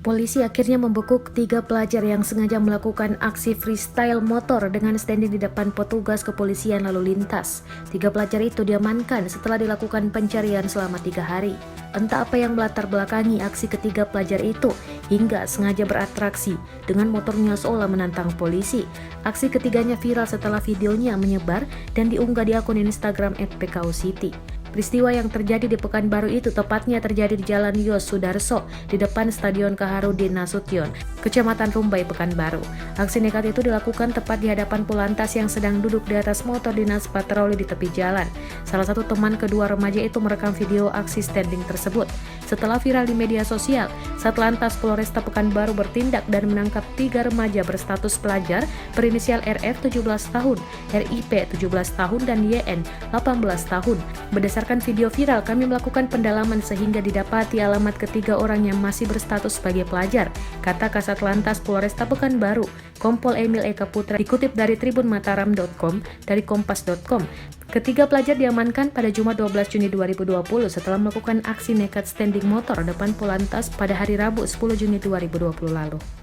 Polisi akhirnya membekuk 3 pelajar yang sengaja melakukan aksi freestyle motor dengan standing di depan petugas kepolisian lalu lintas. 3 pelajar itu diamankan setelah dilakukan pencarian selama 3 hari. Entah apa yang melatar belakangi aksi ketiga pelajar itu, hingga sengaja beratraksi dengan motornya seolah menantang polisi. Aksi ketiganya viral setelah videonya menyebar dan diunggah di akun Instagram @pkucity. Peristiwa yang terjadi di Pekanbaru itu tepatnya terjadi di Jalan Yos Sudarso di depan Stadion Kaharudin Nasution, Kecamatan Rumbai, Pekanbaru. Aksi nekat itu dilakukan tepat di hadapan Polantas yang sedang duduk di atas motor dinas patroli di tepi jalan. Salah satu teman kedua remaja itu merekam video aksi standing tersebut. Setelah viral di media sosial, Satlantas Polresta Pekanbaru bertindak dan menangkap 3 remaja berstatus pelajar berinisial RF 17 tahun, RIP 17 tahun, dan YN 18 tahun. Berdasarkan video viral, kami melakukan pendalaman sehingga didapati alamat ketiga orang yang masih berstatus sebagai pelajar, kata Kasat Lantas Polresta Pekanbaru, Kompol Emil Eka Putra, dikutip dari tribunmataram.com dari kompas.com. Ketiga pelajar diamankan pada Jumat 12 Juni 2020 setelah melakukan aksi nekat standing motor depan Polantas pada hari Rabu 10 Juni 2020 lalu.